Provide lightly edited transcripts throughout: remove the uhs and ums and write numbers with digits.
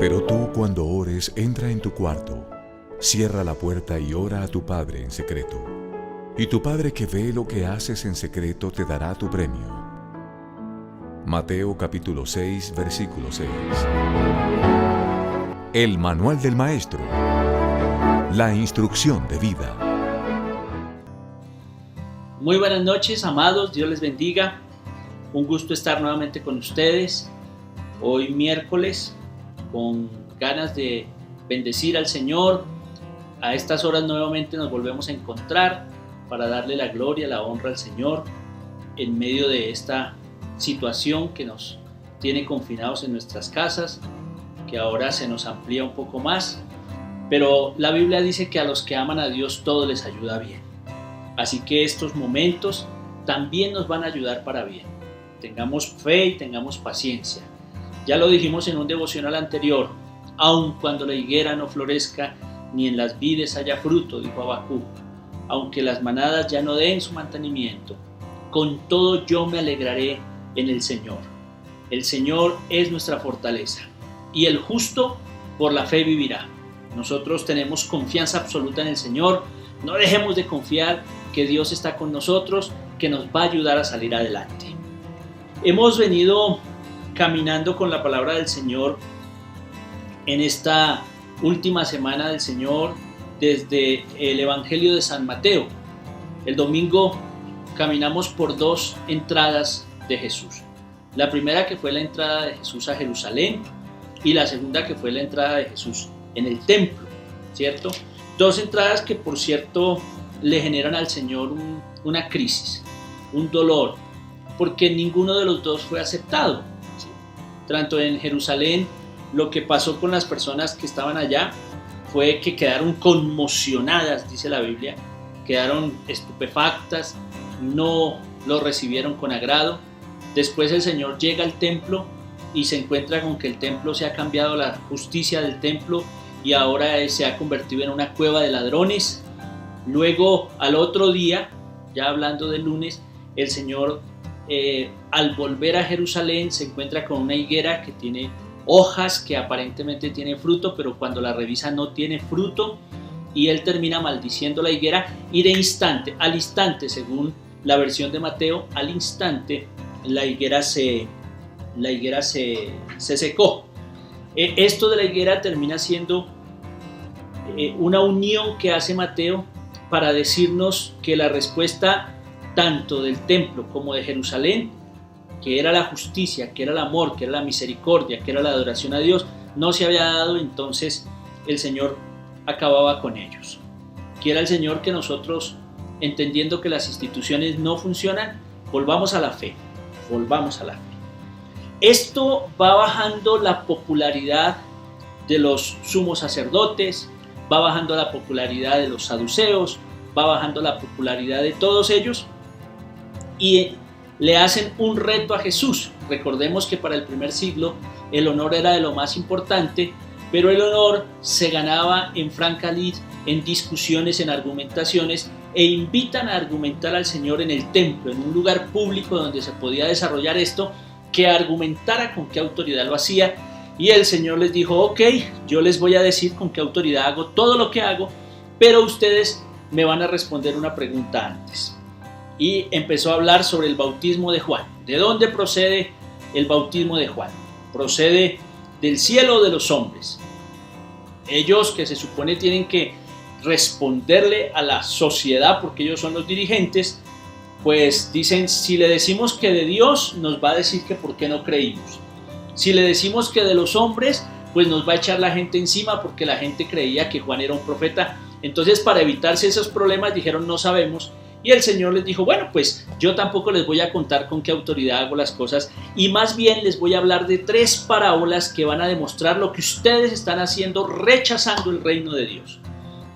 Pero tú, cuando ores, entra en tu cuarto, cierra la puerta y ora a tu Padre en secreto. Y tu Padre que ve lo que haces en secreto te dará tu premio. Mateo capítulo 6, versículo 6. El manual del maestro. La instrucción de vida. Muy buenas noches, amados. Dios les bendiga. Un gusto estar nuevamente con ustedes. Hoy miércoles, con ganas de bendecir al Señor. A estas horas nuevamente nos volvemos a encontrar para darle la gloria, la honra al Señor en medio de esta situación que nos tiene confinados en nuestras casas, que ahora se nos amplía un poco más, pero la Biblia dice que a los que aman a Dios todo les ayuda bien. Así que estos momentos también nos van a ayudar para bien. Tengamos fe y tengamos paciencia. Ya lo dijimos en un devocional anterior, aun cuando la higuera no florezca ni en las vides haya fruto, dijo Habacuc, aunque las manadas ya no den su mantenimiento, con todo yo me alegraré en el Señor. El Señor es nuestra fortaleza y el justo por la fe vivirá. Nosotros tenemos confianza absoluta en el Señor. No dejemos de confiar que Dios está con nosotros, que nos va a ayudar a salir adelante. Hemos venido caminando con la palabra del Señor en esta última semana del Señor desde el Evangelio de San Mateo. El domingo caminamos por dos entradas de Jesús. La primera que fue la entrada de Jesús a Jerusalén y la segunda que fue la entrada de Jesús en el templo, ¿cierto? Dos entradas que, por cierto, le generan al Señor una crisis, un dolor, porque ninguno de los dos fue aceptado. ¿Sí? Tanto en Jerusalén, lo que pasó con las personas que estaban allá fue que quedaron conmocionadas, dice la Biblia, quedaron estupefactas, no lo recibieron con agrado. Después el Señor llega al templo y se encuentra con que el templo se ha cambiado, la justicia del templo, y ahora se ha convertido en una cueva de ladrones. Luego, al otro día, ya hablando del lunes, el Señor al volver a Jerusalén se encuentra con una higuera que tiene hojas, que aparentemente tiene fruto, pero cuando la revisa no tiene fruto, y él termina maldiciendo la higuera, y al instante, según la versión de Mateo, al instante la higuera se secó. Esto de la higuera termina siendo una unión que hace Mateo para decirnos que la respuesta tanto del templo como de Jerusalén, que era la justicia, que era el amor, que era la misericordia, que era la adoración a Dios, no se había dado. Entonces el Señor acababa con ellos. Quiera el Señor que nosotros, entendiendo que las instituciones no funcionan, volvamos a la fe. Esto va bajando la popularidad de los sumos sacerdotes, va bajando la popularidad de los saduceos, va bajando la popularidad de todos ellos, y le hacen un reto a Jesús. Recordemos que para el primer siglo el honor era de lo más importante, pero el honor se ganaba en franca lid, en discusiones, en argumentaciones, e invitan a argumentar al Señor en el templo, en un lugar público donde se podía desarrollar esto, que argumentara con qué autoridad lo hacía. Y el Señor les dijo: ok, yo les voy a decir con qué autoridad hago todo lo que hago, pero ustedes me van a responder una pregunta antes. Y empezó a hablar sobre el bautismo de Juan. ¿De dónde procede el bautismo de Juan? ¿Procede del cielo o de los hombres? Ellos, que se supone tienen que responderle a la sociedad porque ellos son los dirigentes, pues dicen: si le decimos que de Dios, nos va a decir que por qué no creímos. Si le decimos que de los hombres, pues nos va a echar la gente encima porque la gente creía que Juan era un profeta. Entonces, para evitarse esos problemas, dijeron: no sabemos. Y el Señor les dijo: bueno, pues yo tampoco les voy a contar con qué autoridad hago las cosas, y más bien les voy a hablar de 3 parábolas que van a demostrar lo que ustedes están haciendo, rechazando el reino de Dios.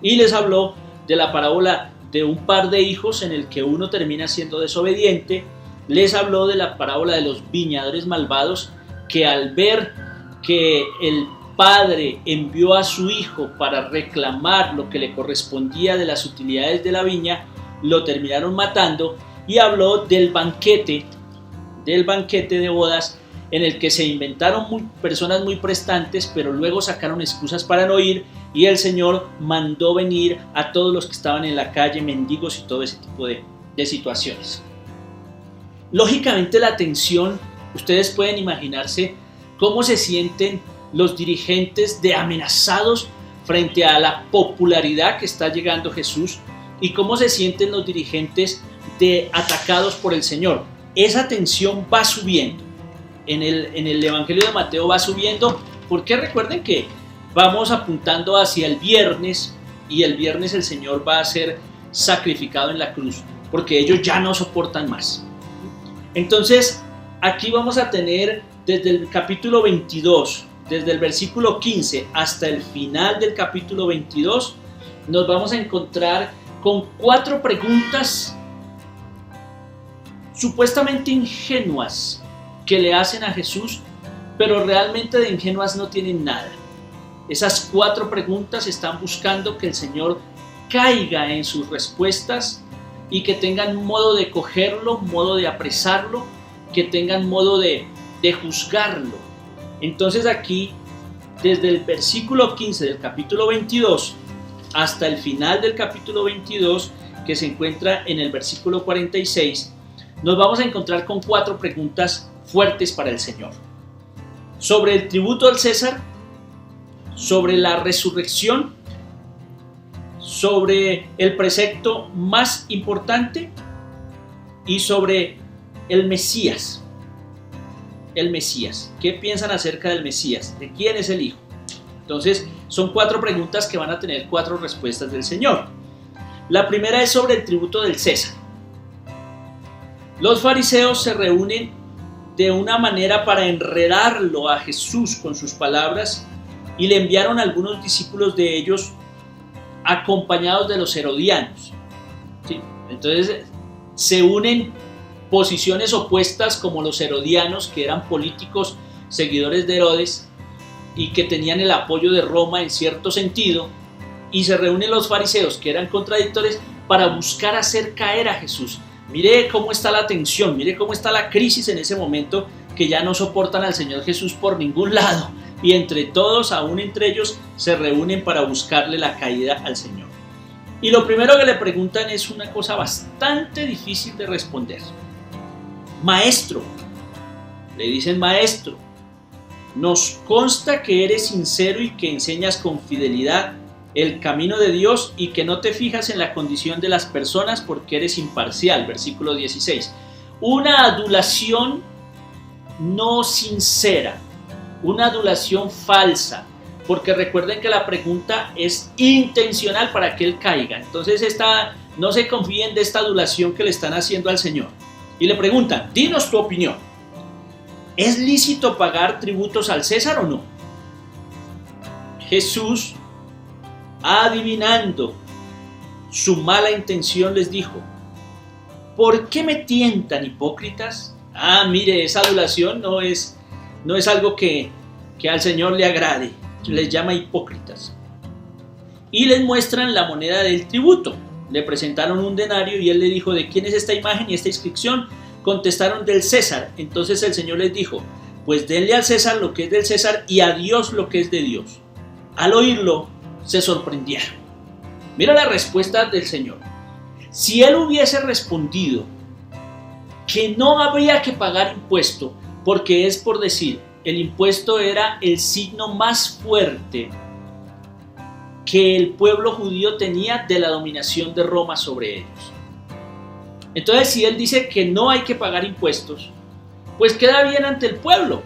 Y les habló de la parábola de un par de hijos en el que uno termina siendo desobediente. Les habló de la parábola de los viñadores malvados, que al ver que el padre envió a su hijo para reclamar lo que le correspondía de las utilidades de la viña, lo terminaron matando. Y habló del banquete de bodas en el que se inventaron personas muy prestantes, pero luego sacaron excusas para no ir, y el Señor mandó venir a todos los que estaban en la calle, mendigos y todo ese tipo de situaciones. Lógicamente la tensión, ustedes pueden imaginarse cómo se sienten los dirigentes de amenazados frente a la popularidad que está llegando Jesús, y cómo se sienten los dirigentes de atacados por el Señor. Esa tensión va subiendo. En el Evangelio de Mateo va subiendo, porque recuerden que vamos apuntando hacia el viernes, y el viernes el Señor va a ser sacrificado en la cruz, porque ellos ya no soportan más. Entonces, aquí vamos a tener desde el capítulo 22, desde el versículo 15 hasta el final del capítulo 22, nos vamos a encontrar con 4 preguntas supuestamente ingenuas que le hacen a Jesús, pero realmente de ingenuas no tienen nada. Esas 4 preguntas están buscando que el Señor caiga en sus respuestas y que tengan modo de cogerlo, modo de apresarlo, que tengan modo de juzgarlo. Entonces aquí, desde el versículo 15 del capítulo 22 hasta el final del capítulo 22, que se encuentra en el versículo 46, nos vamos a encontrar con 4 preguntas fuertes para el Señor. Sobre el tributo al César, sobre la resurrección, sobre el precepto más importante y sobre el Mesías. El Mesías. ¿Qué piensan acerca del Mesías? ¿De quién es el Hijo? Entonces, son 4 preguntas que van a tener 4 respuestas del Señor. La primera es sobre el tributo del César. Los fariseos se reúnen de una manera para enredarlo a Jesús con sus palabras, y le enviaron a algunos discípulos de ellos acompañados de los herodianos. ¿Sí? Entonces se unen posiciones opuestas, como los herodianos, que eran políticos seguidores de Herodes y que tenían el apoyo de Roma en cierto sentido, y se reúnen los fariseos, que eran contradictores, para buscar hacer caer a Jesús. Mire cómo está la tensión, mire cómo está la crisis en ese momento, que ya no soportan al Señor Jesús por ningún lado, y entre todos, aún entre ellos, se reúnen para buscarle la caída al Señor. Y lo primero que le preguntan es una cosa bastante difícil de responder. Maestro, le dicen: maestro, nos consta que eres sincero y que enseñas con fidelidad el camino de Dios, y que no te fijas en la condición de las personas porque eres imparcial. Versículo 16. Una adulación no sincera, una adulación falsa, porque recuerden que la pregunta es intencional para que él caiga. Entonces no se confíen de esta adulación que le están haciendo al Señor. Y le preguntan: dinos tu opinión, ¿es lícito pagar tributos al César o no? Jesús, adivinando su mala intención, les dijo: ¿por qué me tientan, hipócritas? Mire, esa adulación no es algo que al Señor le agrade. Les llama hipócritas. Y les muestran la moneda del tributo. Le presentaron un denario y él le dijo: ¿de quién es esta imagen y esta inscripción? Contestaron: del César. Entonces el Señor les dijo: pues denle al César lo que es del César y a Dios lo que es de Dios. Al oírlo, se sorprendieron. Mira la respuesta del Señor. Si él hubiese respondido que no había que pagar impuesto, porque es por decir, el impuesto era el signo más fuerte que el pueblo judío tenía de la dominación de Roma sobre ellos. Entonces, si él dice que no hay que pagar impuestos, pues queda bien ante el pueblo.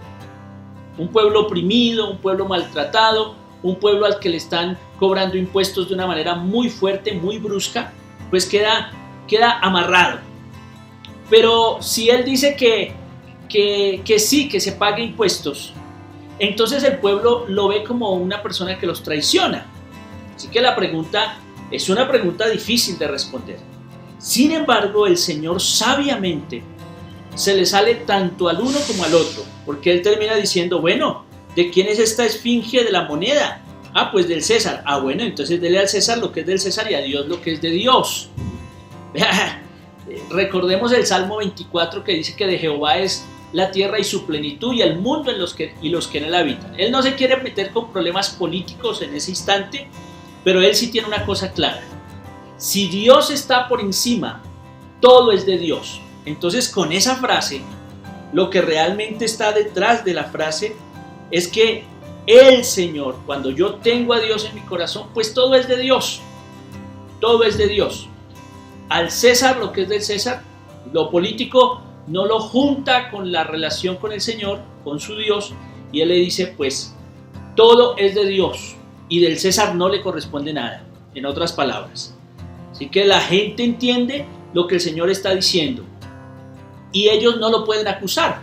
Un pueblo oprimido, un pueblo maltratado, un pueblo al que le están cobrando impuestos de una manera muy fuerte, muy brusca, pues queda amarrado. Pero si él dice que sí, que se pague impuestos, entonces el pueblo lo ve como una persona que los traiciona. Así que la pregunta es una pregunta difícil de responder. Sin embargo, el Señor sabiamente se le sale tanto al uno como al otro, porque él termina diciendo: bueno, ¿de quién es esta esfinge de la moneda? Pues del César. Bueno, entonces dele al César lo que es del César y a Dios lo que es de Dios. Recordemos el Salmo 24, que dice que de Jehová es la tierra y su plenitud y el mundo los que en él habitan. Él no se quiere meter con problemas políticos en ese instante, pero él sí tiene una cosa clara. Si Dios está por encima, todo es de Dios. Entonces, con esa frase, lo que realmente está detrás de la frase es que el Señor, cuando yo tengo a Dios en mi corazón, pues todo es de Dios. Todo es de Dios. Al César lo que es del César, lo político no lo junta con la relación con el Señor, con su Dios, y él le dice, pues todo es de Dios y del César no le corresponde nada, en otras palabras. Así que la gente entiende lo que el Señor está diciendo y ellos no lo pueden acusar.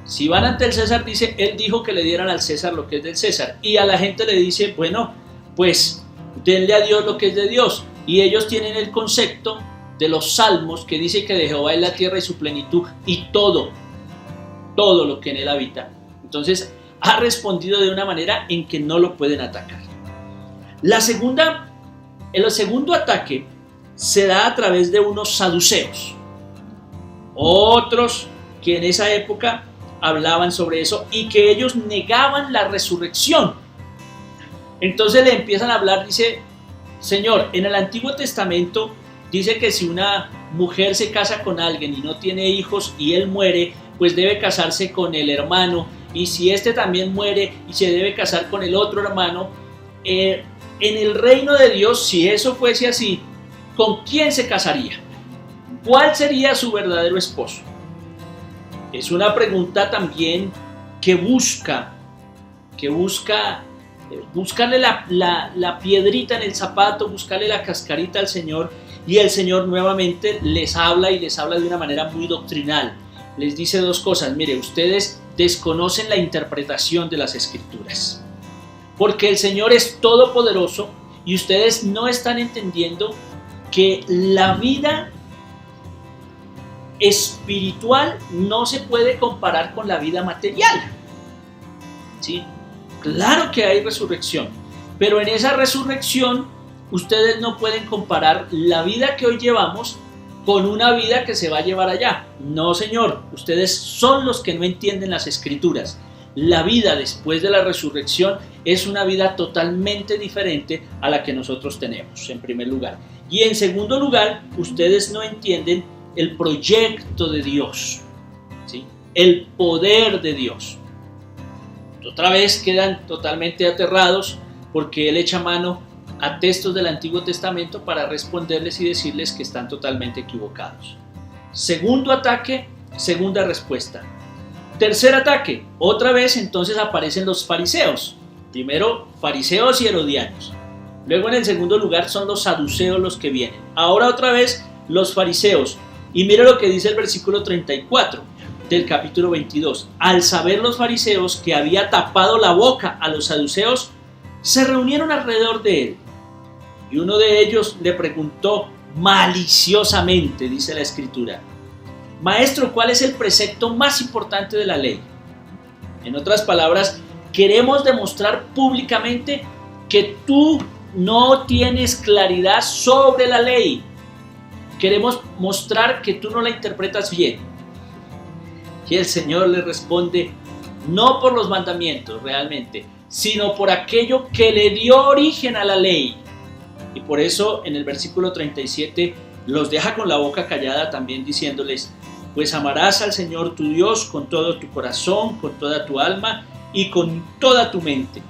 Si van ante el César, dice, él dijo que le dieran al César lo que es del César, y a la gente le dice, bueno, pues denle a Dios lo que es de Dios, y ellos tienen el concepto de los salmos que dice que de Jehová es la tierra y su plenitud y todo lo que en él habita. Entonces ha respondido de una manera en que no lo pueden atacar. El segundo ataque se da a través de unos saduceos, otros que en esa época hablaban sobre eso y que ellos negaban la resurrección. Entonces le empiezan a hablar, dice, Señor, en el Antiguo Testamento dice que si una mujer se casa con alguien y no tiene hijos y él muere, pues debe casarse con el hermano, y si este también muere y se debe casar con el otro hermano. En el reino de Dios, si eso fuese así, ¿con quién se casaría? ¿Cuál sería su verdadero esposo? Es una pregunta también que buscarle la piedrita en el zapato, buscarle la cascarita al Señor, y el Señor nuevamente les habla de una manera muy doctrinal. Les dice dos cosas: mire, ustedes desconocen la interpretación de las Escrituras, porque el Señor es todopoderoso y ustedes no están entendiendo que la vida espiritual no se puede comparar con la vida material. ¿Sí? Claro que hay resurrección, pero en esa resurrección ustedes no pueden comparar la vida que hoy llevamos con una vida que se va a llevar allá. No, señor, ustedes son los que no entienden las Escrituras. La vida después de la resurrección es una vida totalmente diferente a la que nosotros tenemos, en primer lugar. Y en segundo lugar, ustedes no entienden el proyecto de Dios, ¿sí? El poder de Dios. Otra vez quedan totalmente aterrados porque Él echa mano a textos del Antiguo Testamento para responderles y decirles que están totalmente equivocados. Segundo ataque, segunda respuesta. Tercer ataque, otra vez entonces aparecen los fariseos. Primero fariseos y herodianos. Luego en el segundo lugar son los saduceos los que vienen. Ahora otra vez los fariseos. Y mire lo que dice el versículo 34 del capítulo 22. Al saber los fariseos que había tapado la boca a los saduceos, se reunieron alrededor de él. Y uno de ellos le preguntó maliciosamente, dice la Escritura: Maestro, ¿cuál es el precepto más importante de la ley? En otras palabras, queremos demostrar públicamente que tú no tienes claridad sobre la ley. Queremos mostrar que tú no la interpretas bien. Y el Señor le responde: no por los mandamientos realmente, sino por aquello que le dio origen a la ley. Y por eso en el versículo 37 los deja con la boca callada, también diciéndoles: pues amarás al Señor tu Dios con todo tu corazón, con toda tu alma y con toda tu mente.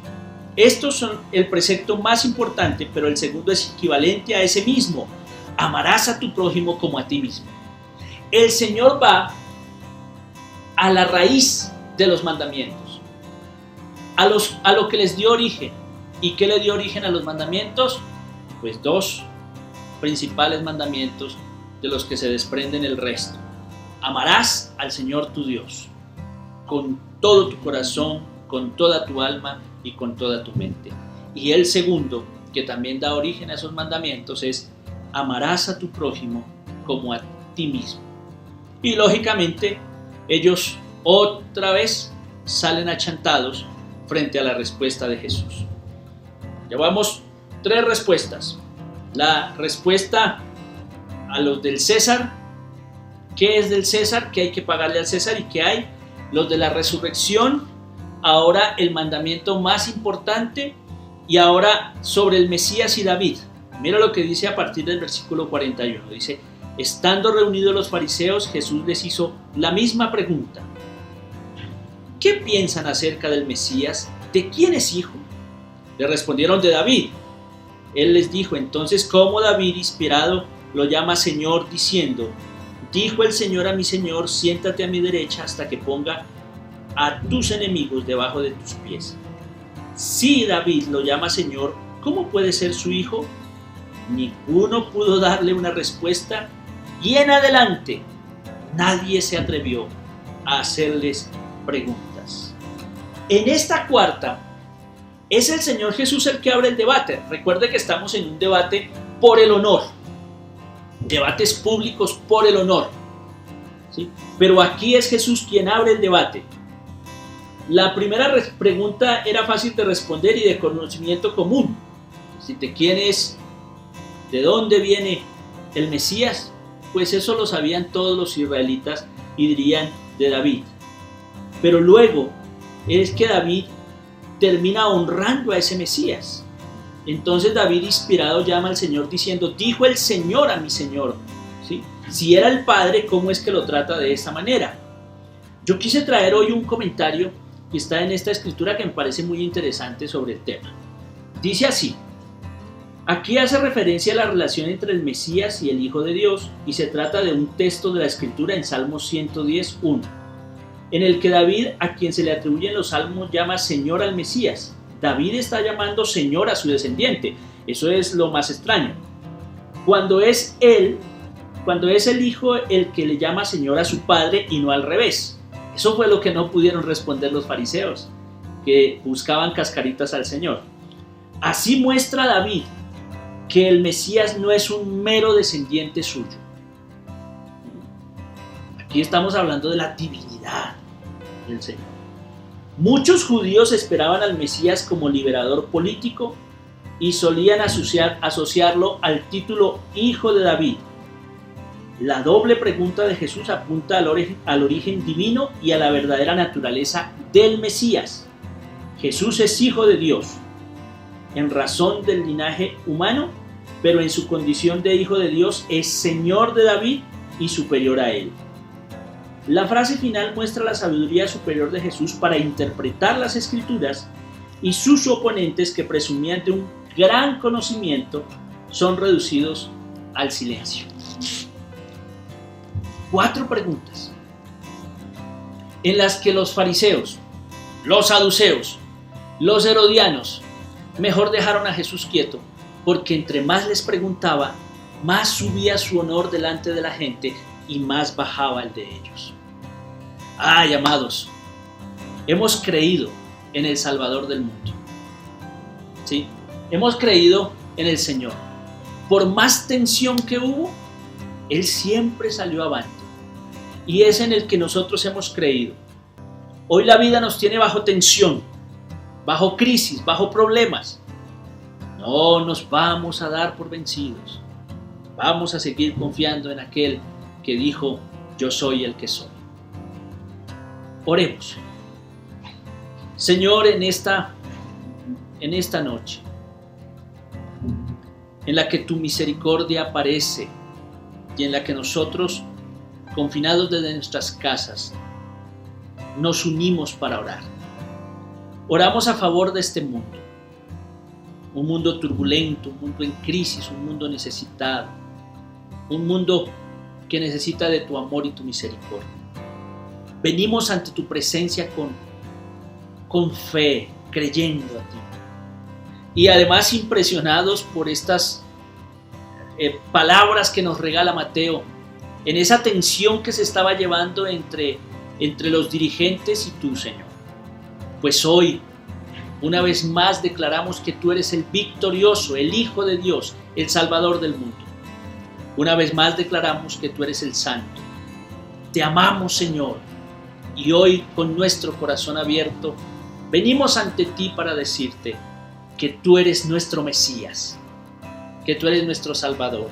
Estos son el precepto más importante, pero el segundo es equivalente a ese mismo: amarás a tu prójimo como a ti mismo. El Señor va a la raíz de los mandamientos, a lo que les dio origen. ¿Y qué le dio origen a los mandamientos? Pues dos principales mandamientos de los que se desprenden el resto. Amarás al Señor tu Dios con todo tu corazón, con toda tu alma y con toda tu mente. Y el segundo, que también da origen a esos mandamientos, es: amarás a tu prójimo como a ti mismo. Y lógicamente ellos otra vez salen achantados frente a la respuesta de Jesús. Llevamos tres respuestas. La respuesta a los del César: ¿qué es del César? ¿Qué hay que pagarle al César? ¿Y qué hay? los de la resurrección, ahora el mandamiento más importante y ahora sobre el Mesías y David. Mira lo que dice a partir del versículo 41. Dice: estando reunidos los fariseos, Jesús les hizo la misma pregunta. ¿Qué piensan acerca del Mesías? ¿De quién es hijo? Le respondieron: de David. Él les dijo: entonces, ¿cómo David, inspirado, lo llama Señor, diciendo: dijo el Señor a mi Señor, siéntate a mi derecha hasta que ponga a tus enemigos debajo de tus pies? Si David lo llama Señor, ¿cómo puede ser su hijo? Ninguno pudo darle una respuesta, y en adelante nadie se atrevió a hacerles preguntas. En esta cuarta, es el Señor Jesús el que abre el debate. Recuerde que estamos en un debate por el honor, debates públicos por el honor, ¿sí? Pero aquí es Jesús quien abre el debate. La primera pregunta era fácil de responder y de conocimiento común. ¿De quién es? ¿De dónde viene el Mesías? Pues eso lo sabían todos los israelitas y dirían: de David. Pero luego es que David termina honrando a ese Mesías. Entonces David, inspirado, llama al Señor diciendo: dijo el Señor a mi Señor, ¿sí? Si era el Padre, ¿cómo es que lo trata de esta manera? Yo quise traer hoy un comentario que está en esta escritura que me parece muy interesante sobre el tema. Dice así: aquí hace referencia a la relación entre el Mesías y el Hijo de Dios, y se trata de un texto de la escritura en Salmos 110:1, en el que David, a quien se le atribuyen los salmos, llama Señor al Mesías. David está llamando Señor a su descendiente. Eso es lo más extraño. Cuando es el Hijo el que le llama Señor a su Padre y no al revés. Eso fue lo que no pudieron responder los fariseos, que buscaban cascaritas al Señor. Así muestra David que el Mesías no es un mero descendiente suyo. Aquí estamos hablando de la divinidad del Señor. Muchos judíos esperaban al Mesías como liberador político y solían asociarlo al título Hijo de David. La doble pregunta de Jesús apunta al origen divino y a la verdadera naturaleza del Mesías. Jesús es Hijo de Dios, en razón del linaje humano, pero en su condición de Hijo de Dios es Señor de David y superior a él. La frase final muestra la sabiduría superior de Jesús para interpretar las Escrituras, y sus oponentes, que presumían de un gran conocimiento, son reducidos al silencio. 4 preguntas en las que los fariseos, los saduceos, los herodianos mejor dejaron a Jesús quieto, porque entre más les preguntaba, más subía su honor delante de la gente y más bajaba el de ellos. Ay, amados, hemos creído en el Salvador del mundo. ¿Sí? Hemos creído en el Señor. Por más tensión que hubo, Él siempre salió avante. Y es en el que nosotros hemos creído. Hoy la vida nos tiene bajo tensión, bajo crisis, bajo problemas. No nos vamos a dar por vencidos. Vamos a seguir confiando en aquel que dijo: yo soy el que soy. Oremos. Señor, en esta noche, en la que tu misericordia aparece y en la que nosotros, confinados desde nuestras casas, nos unimos para orar. Oramos a favor de este mundo, un mundo turbulento, un mundo en crisis, un mundo necesitado, un mundo que necesita de tu amor y tu misericordia. Venimos ante tu presencia con fe, creyendo a ti, y además impresionados por estas palabras que nos regala Mateo, en esa tensión que se estaba llevando entre los dirigentes y tú, Señor. Pues hoy, una vez más, declaramos que tú eres el victorioso, el Hijo de Dios, el Salvador del mundo. Una vez más declaramos que tú eres el Santo. Te amamos, Señor, y hoy, con nuestro corazón abierto, venimos ante ti para decirte que tú eres nuestro Mesías, que tú eres nuestro Salvador.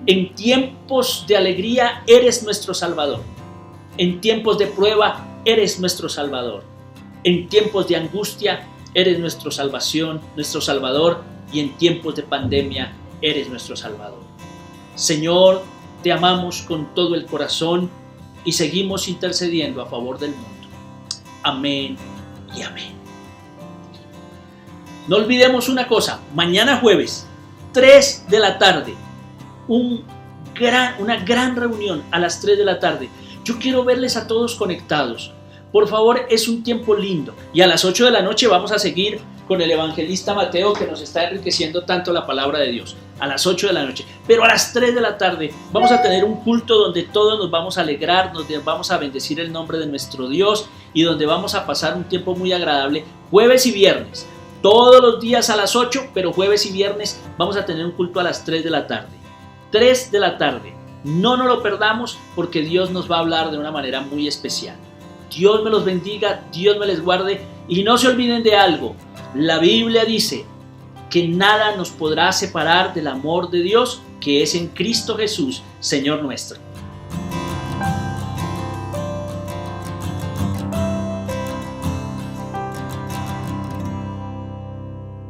En tiempos de alegría eres nuestro Salvador. En tiempos de prueba eres nuestro Salvador. En tiempos de angustia, eres nuestra salvación, nuestro Salvador, y en tiempos de pandemia, eres nuestro Salvador. Señor, te amamos con todo el corazón y seguimos intercediendo a favor del mundo. Amén y amén. No olvidemos una cosa, mañana jueves, 3 de la tarde, una gran reunión a las 3 de la tarde. Yo quiero verles a todos conectados. Por favor, es un tiempo lindo. Y a las 8 de la noche vamos a seguir con el evangelista Mateo, que nos está enriqueciendo tanto la palabra de Dios. A las 8 de la noche. Pero a las 3 de la tarde vamos a tener un culto donde todos nos vamos a alegrar, donde vamos a bendecir el nombre de nuestro Dios y donde vamos a pasar un tiempo muy agradable, jueves y viernes. Todos los días a las 8, pero jueves y viernes vamos a tener un culto a las 3 de la tarde. 3 de la tarde. No nos lo perdamos porque Dios nos va a hablar de una manera muy especial. Dios me los bendiga, Dios me les guarde y no se olviden de algo. La Biblia dice que nada nos podrá separar del amor de Dios que es en Cristo Jesús, Señor nuestro.